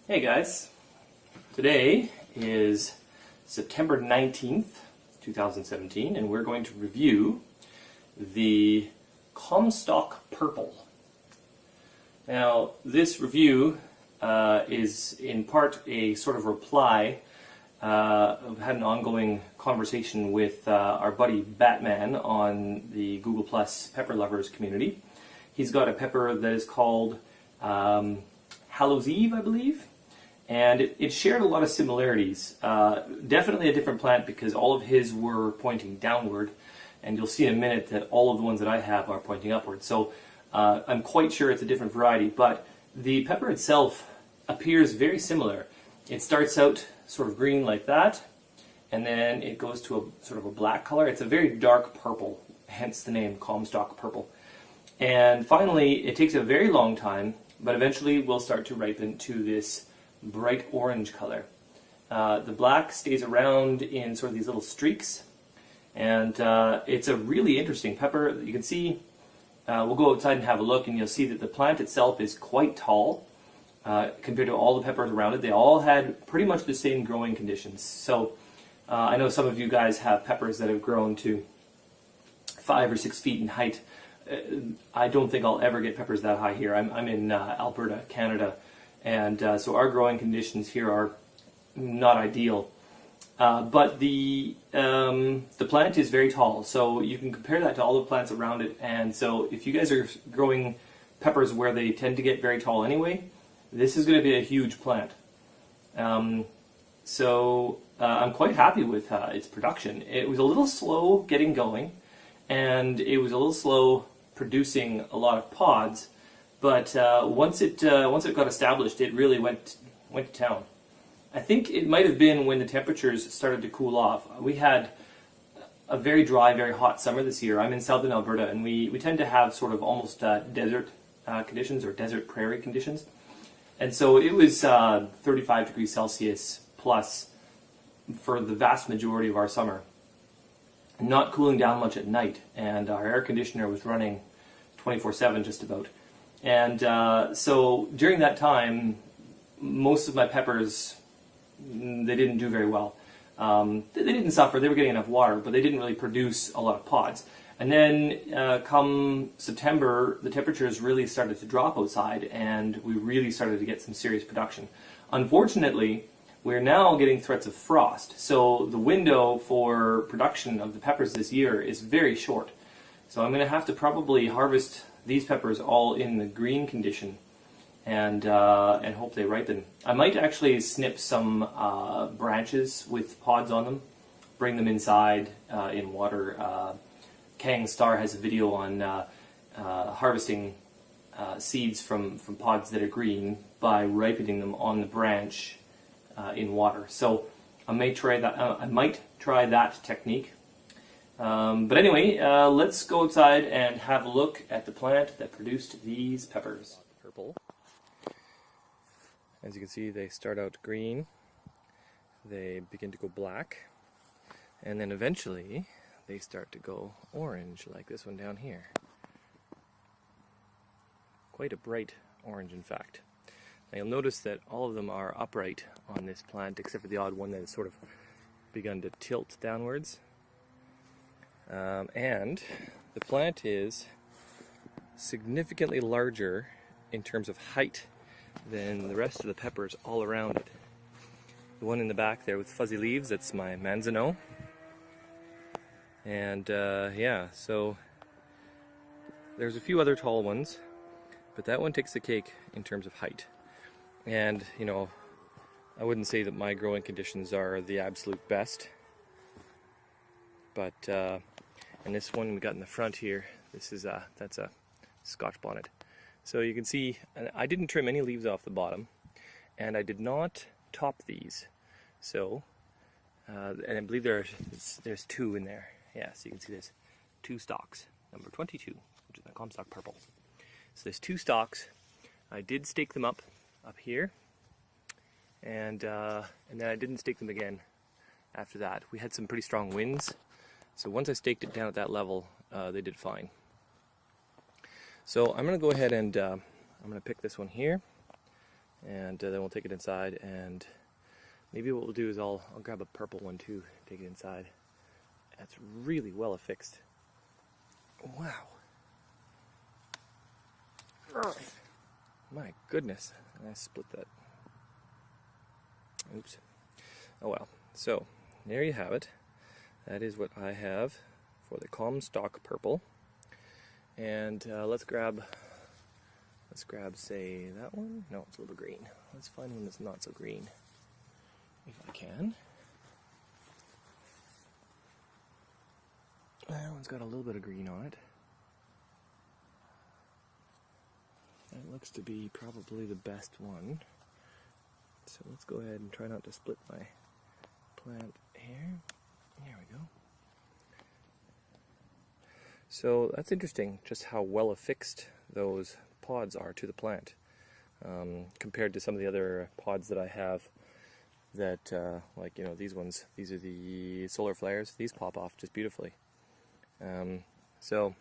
Hey guys, today is September 19th, 2017, and we're going to review the Comstock Purple. Now, this review is in part a sort of reply. I've had an ongoing conversation with our buddy Batman on the Google Plus Pepper Lovers community. He's got a pepper that is called Hallows Eve, I believe. And it shared a lot of similarities. Definitely a different plant because all of his were pointing downward, and you'll see in a minute that all of the ones that I have are pointing upward. So I'm quite sure it's a different variety, but the pepper itself appears very similar. It starts out sort of green like that, and then it goes to a sort of a black color. It's a very dark purple, hence the name Comstock Purple. And finally, it takes a very long time, but eventually will start to ripen to this bright orange color. The black stays around in sort of these little streaks, and it's a really interesting pepper. You can see, we'll go outside and have a look, and you'll see that the plant itself is quite tall compared to all the peppers around it. They all had pretty much the same growing conditions. So I know some of you guys have peppers that have grown to 5 or 6 feet in height. I don't think I'll ever get peppers that high here. I'm in Alberta, Canada. And so our growing conditions here are not ideal. But the plant is very tall, so you can compare that to all the plants around it. And so if you guys are growing peppers where they tend to get very tall anyway, this is going to be a huge plant. So I'm quite happy with its production. It was a little slow getting going, and it was a little slow producing a lot of pods. But once it got established, it really went to town. I think it might have been when the temperatures started to cool off. We had a very dry, very hot summer this year. I'm in southern Alberta, and we tend to have sort of almost desert conditions or desert prairie conditions. And so it was 35 degrees Celsius plus for the vast majority of our summer. Not cooling down much at night, and our air conditioner was running 24/7 just about. And so during that time, most of my peppers, they didn't do very well. They didn't suffer, they were getting enough water, but they didn't really produce a lot of pods. And then come September, the temperatures really started to drop outside, and we really started to get some serious production. Unfortunately, we're now getting threats of frost, so the window for production of the peppers this year is very short. So I'm going to have to probably harvest these peppers all in the green condition, and hope they ripen. I might actually snip some branches with pods on them, bring them inside in water. Kang Star has a video on harvesting seeds from pods that are green by ripening them on the branch in water. So I may try that. I might try that technique. But anyway, let's go outside and have a look at the plant that produced these peppers. Purple. As you can see, they start out green, they begin to go black, and then eventually they start to go orange, like this one down here. Quite a bright orange, in fact. Now you'll notice that all of them are upright on this plant, except for the odd one that has sort of begun to tilt downwards. And the plant is significantly larger in terms of height than the rest of the peppers all around it. The one in the back there with fuzzy leaves, that's my Manzano. And yeah, so there's a few other tall ones, but that one takes the cake in terms of height. And, you know, I wouldn't say that my growing conditions are the absolute best, but and this one we got in the front here, this is that's a Scotch bonnet. So you can see I didn't trim any leaves off the bottom, and I did not top these. So and I believe there's 2 in there. Yeah, so you can see there's 2 stalks, number 22, which is the Comstock Purple. So there's 2 stalks. I did stake them up here, and then I didn't stake them again after that. We had some pretty strong winds. So once I staked it down at that level, they did fine. So I'm going to go ahead and I'm going to pick this one here, and then we'll take it inside, and maybe what we'll do is I'll grab a purple one too, take it inside. That's really well affixed. Wow. Oh, my goodness. I split that. Oops. Oh well. So, there you have it. That is what I have for the Comstock purple. And let's grab, say, that one? No, it's a little green. Let's find one that's not so green, if I can. That one's got a little bit of green on it. That looks to be probably the best one. So let's go ahead and try not to split my plant here. There we go. So that's interesting, just how well affixed those pods are to the plant, compared to some of the other pods that I have that, like, you know, these ones, these are the solar flares, these pop off just beautifully. So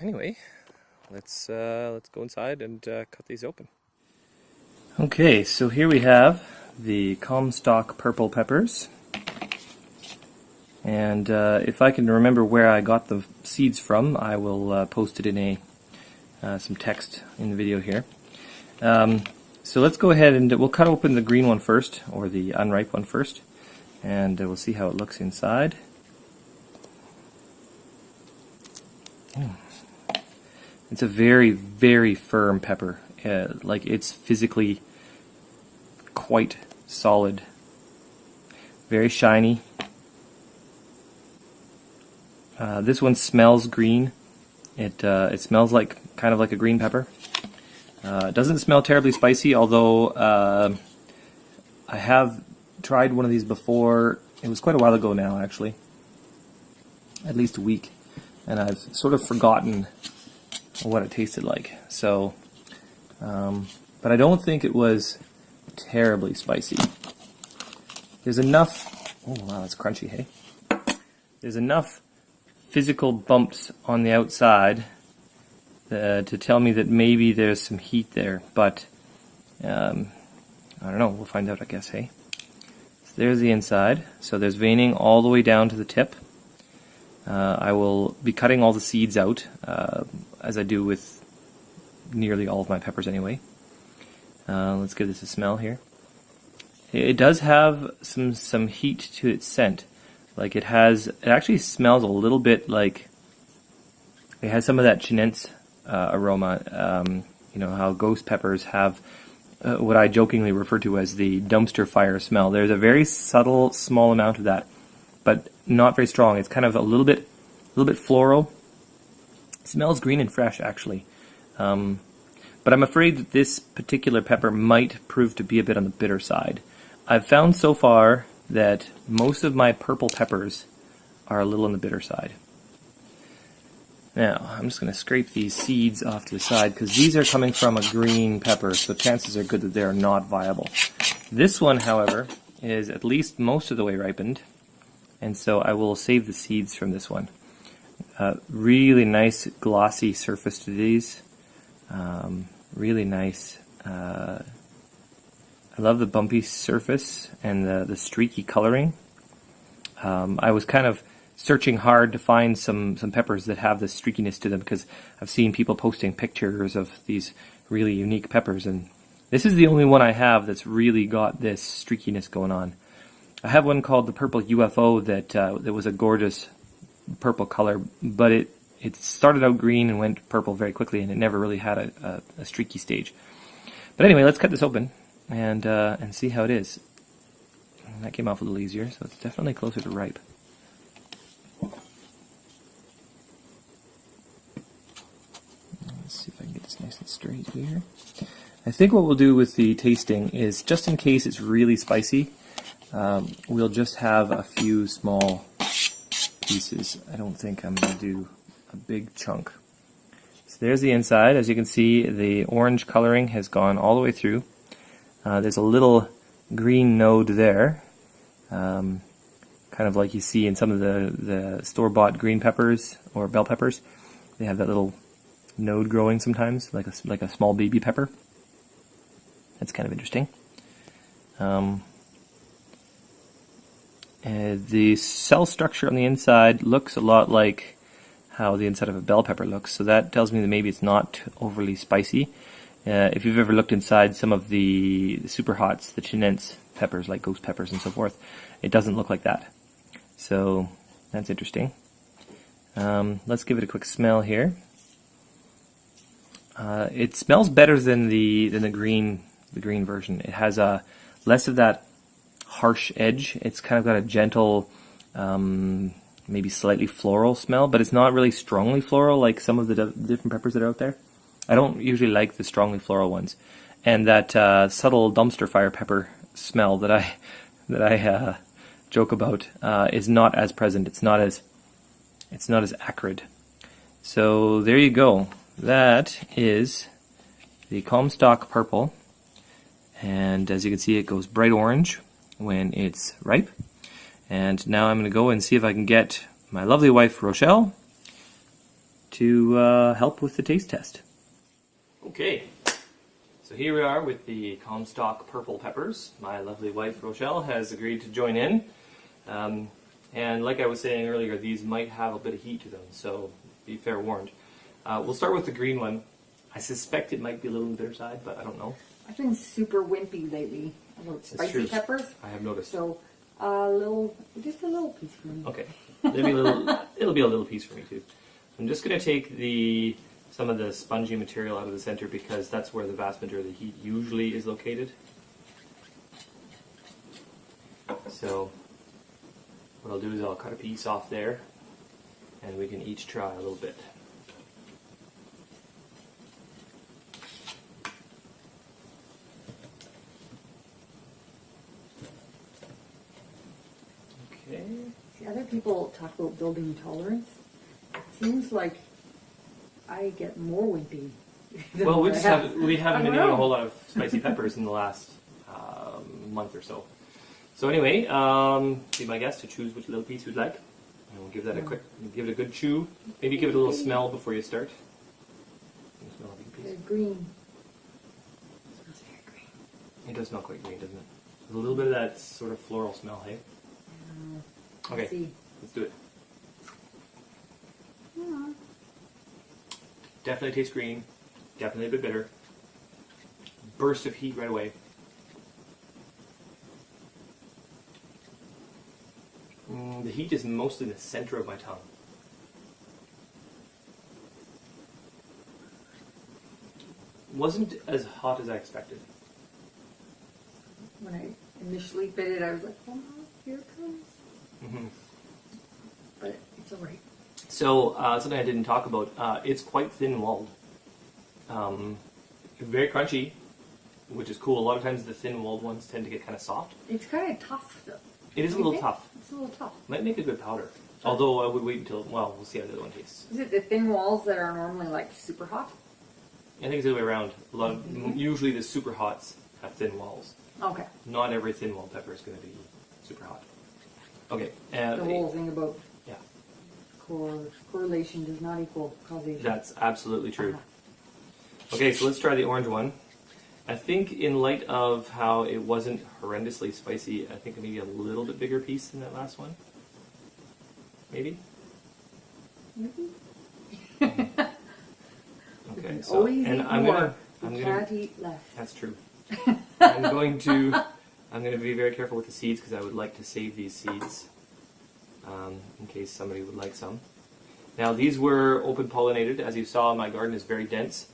anyway, let's go inside and cut these open. Okay, so here we have the Comstock purple peppers, and if I can remember where I got the seeds from, I will post it in some text in the video here. So let's go ahead and we'll cut open the green one first, or the unripe one first, and we'll see how it looks inside. It's a very, very firm pepper. Like, it's physically quite solid. Very shiny. This one smells green. It smells like kind of like a green pepper. It doesn't smell terribly spicy, although I have tried one of these before. It was quite a while ago now, actually. At least a week. And I've sort of forgotten what it tasted like. So, but I don't think it was terribly spicy. There's enough, oh wow, that's crunchy, hey? There's enough physical bumps on the outside to tell me that maybe there's some heat there, but I don't know, we'll find out, I guess, hey? So there's the inside. So there's veining all the way down to the tip. I will be cutting all the seeds out, as I do with nearly all of my peppers anyway. Let's give this a smell here. It does have some heat to its scent. Like, it actually smells a little bit like, it has some of that chinense aroma. You know how ghost peppers have what I jokingly refer to as the dumpster fire smell. There's a very subtle, small amount of that, but not very strong. It's kind of a little bit floral. It smells green and fresh, actually. But I'm afraid that this particular pepper might prove to be a bit on the bitter side. I've found so far that most of my purple peppers are a little on the bitter side. Now, I'm just going to scrape these seeds off to the side, because these are coming from a green pepper, so chances are good that they are not viable. This one, however, is at least most of the way ripened, and so I will save the seeds from this one. Really nice glossy surface to these. Really nice. I love the bumpy surface and the streaky coloring. I was kind of searching hard to find some peppers that have this streakiness to them, because I've seen people posting pictures of these really unique peppers, and this is the only one I have that's really got this streakiness going on. I have one called the Purple UFO that was a gorgeous purple color, but it started out green and went purple very quickly, and it never really had a streaky stage. But anyway, let's cut this open and see how it is. And that came off a little easier, so it's definitely closer to ripe. Let's see if I can get this nice and straight here. I think what we'll do with the tasting is, just in case it's really spicy, we'll just have a few small pieces. I don't think I'm going to do a big chunk. So there's the inside. As you can see, the orange coloring has gone all the way through. There's a little green node there, kind of like you see in some of the store-bought green peppers or bell peppers. They have that little node growing sometimes, like a small baby pepper. That's kind of interesting. The cell structure on the inside looks a lot like how the inside of a bell pepper looks, so that tells me that maybe it's not overly spicy. If you've ever looked inside some of the super hots, the chinense peppers like ghost peppers and so forth, it doesn't look like that. So that's interesting. Let's give it a quick smell here. It smells better than the green version. It has less of that harsh edge. It's kind of got a gentle, maybe slightly floral smell, but it's not really strongly floral like some of the different peppers that are out there. I don't usually like the strongly floral ones, and that subtle dumpster fire pepper smell that I joke about is not as present. It's not as acrid. So there you go. That is the Comstock purple, and as you can see, it goes bright orange when it's ripe. And now I'm going to go and see if I can get my lovely wife Rochelle to help with the taste test. Okay, so here we are with the Comstock purple peppers. My lovely wife Rochelle has agreed to join in. And like I was saying earlier, these might have a bit of heat to them, so be fair warned. We'll start with the green one. I suspect it might be a little on the bitter side, but I don't know. I've been super wimpy lately about spicy peppers. I have noticed. So just a little piece for me. Okay, it'll be a little piece for me too. I'm just going to take some of the spongy material out of the center because that's where the vast majority of the heat usually is located. So what I'll do is I'll cut a piece off there, and we can each try a little bit. Okay. See, other people talk about building tolerance. It seems like I get more wimpy. Well, we haven't been eating a whole lot of spicy peppers in the last month or so. So anyway, be my guest to choose which little piece you'd like, and we'll give that give it a good chew. Maybe give it a little smell before you start. Smell a big piece. They're green. It smells very green. It does smell quite green, doesn't it? There's a little bit of that sort of floral smell, hey? Okay, let's do it. Yeah. Definitely tastes green. Definitely a bit bitter. Burst of heat right away. The heat is mostly in the center of my tongue. Wasn't as hot as I expected. When I initially bit it, I was like, oh, here it comes. Mm-hmm. But it's alright. So, something I didn't talk about, it's quite thin-walled. Very crunchy, which is cool. A lot of times the thin-walled ones tend to get kind of soft. It's kind of tough, though. It is a little tough. It's a little tough. Might make a good powder. Although I would wait until, well, we'll see how the other one tastes. Is it the thin walls that are normally like super hot? I think it's the other way around. Usually the super hots have thin walls. Okay. Not every thin walled pepper is going to be super hot. Okay. The whole thing about yeah, correlation does not equal causation. that's absolutely true. Okay, so let's try the orange one. I think in light of how it wasn't horrendously spicy, I think maybe a little bit bigger piece than that last one. Maybe? Maybe. Okay, so always and eat I'm more. gonna You can't eat less. That's true. I'm going to be very careful with the seeds because I would like to save these seeds in case somebody would like some. Now these were open pollinated. As you saw, my garden is very dense.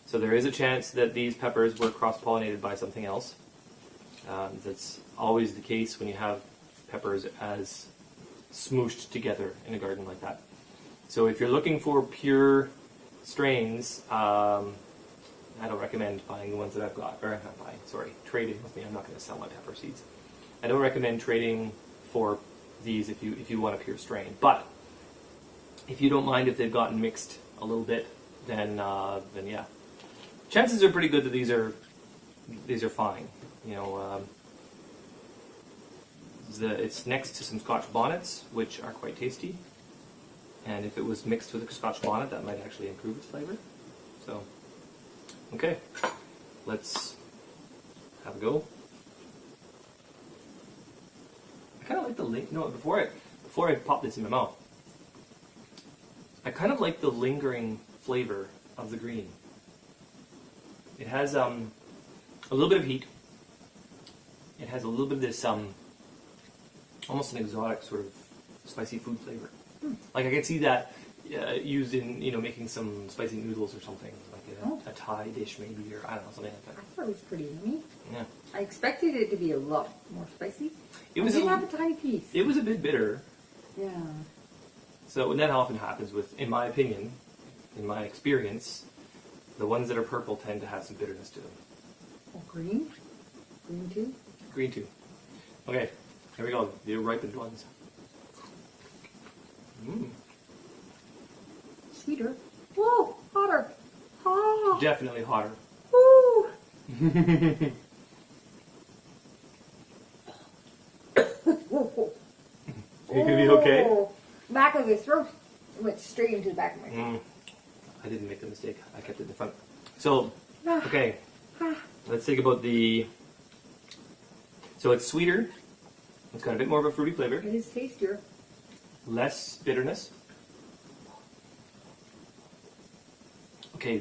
So there is a chance that these peppers were cross-pollinated by something else. That's always the case when you have peppers as smooshed together in a garden like that. So if you're looking for pure strains, I don't recommend buying the ones that I've got, or not buying, sorry, trading with me. I'm not going to sell my pepper seeds. I don't recommend trading for these if you want a pure strain. But if you don't mind if they've gotten mixed a little bit, then yeah. Chances are pretty good that these are fine. You know, it's next to some Scotch bonnets, which are quite tasty. And if it was mixed with a Scotch bonnet, that might actually improve its flavor. So, okay, let's have a go. I kind of like the before I pop this in my mouth, I kind of like the lingering flavor of the green. It has a little bit of heat. It has a little bit of this almost an exotic sort of spicy food flavor. Like I could see that used in making some spicy noodles or something, like a Thai dish maybe, or I don't know, something like that. I thought it was pretty yummy. Yeah. I expected it to be a lot more spicy. It was I did have a tiny piece. It was a bit bitter. Yeah. So, and that often happens with, in my opinion, in my experience, the ones that are purple tend to have some bitterness to them. Oh, green? Green too? Green too. Okay, here we go. The ripened ones. Sweeter. Whoa, hotter. Oh. Definitely hotter. Woo. You gonna be okay? Oh. Back of the throat went straight into the back of my throat. I didn't make the mistake. I kept it in the front. So, okay. Let's think about the... So it's sweeter. It's got a bit more of a fruity flavor. It is tastier. Less bitterness. Okay,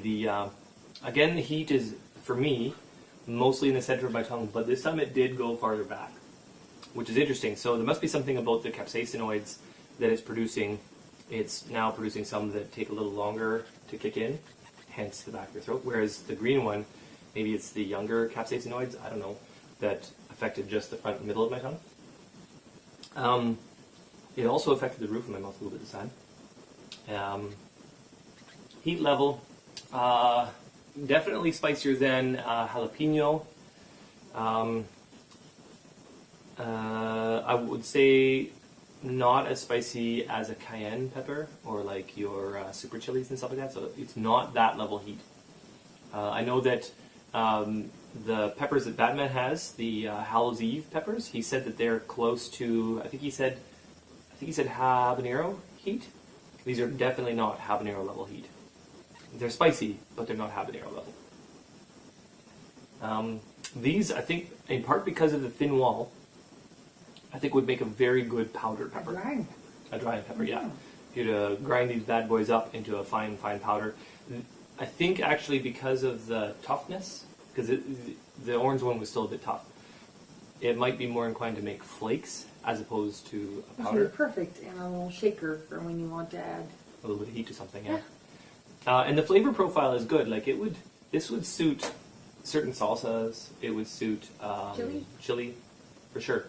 again, the heat is, for me, mostly in the center of my tongue, but this time it did go farther back, which is interesting. So there must be something about the capsaicinoids that it's producing. It's now producing some that take a little longer to kick in, hence the back of your throat, whereas the green one, maybe it's the younger capsaicinoids, I don't know, that affected just the front and middle of my tongue. It also affected the roof of my mouth a little bit this time. Heat level, definitely spicier than jalapeno. I would say not as spicy as a cayenne pepper or like your super chilies and stuff like that, so it's not that level heat. I know that the peppers that Batman has, the Hallows Eve peppers, he said that they're close to, I think he said habanero heat. These are definitely not habanero level heat. They're spicy, but they're not habanero level. These, I think, in part because of the thin wall, I think would make a very good powdered pepper. A drying pepper, yeah. If you were to grind these bad boys up into a fine powder. I think actually because of the toughness, because the orange one was still a bit tough, it might be more inclined to make flakes as opposed to a powder. It's perfect in a little shaker for when you want to add a little bit of heat to something, yeah. And the flavor profile is good. Like this would suit certain salsas. It would suit chili, for sure.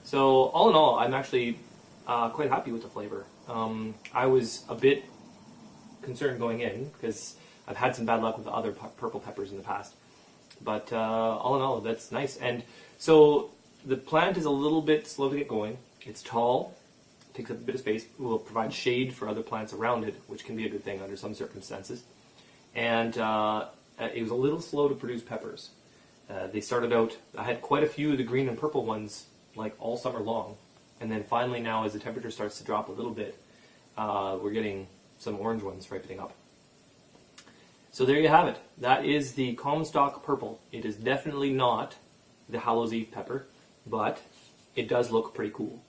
So all in all, I'm actually quite happy with the flavor. I was a bit concerned going in because I've had some bad luck with other purple peppers in the past. But all in all, that's nice. And so the plant is a little bit slow to get going. It's tall, takes up a bit of space, will provide shade for other plants around it, which can be a good thing under some circumstances. And it was a little slow to produce peppers. They started out, I had quite a few of the green and purple ones like all summer long. And then finally now as the temperature starts to drop a little bit, we're getting some orange ones ripening up. So there you have it. That is the Comstock purple. It is definitely not the Hallows Eve pepper, but it does look pretty cool.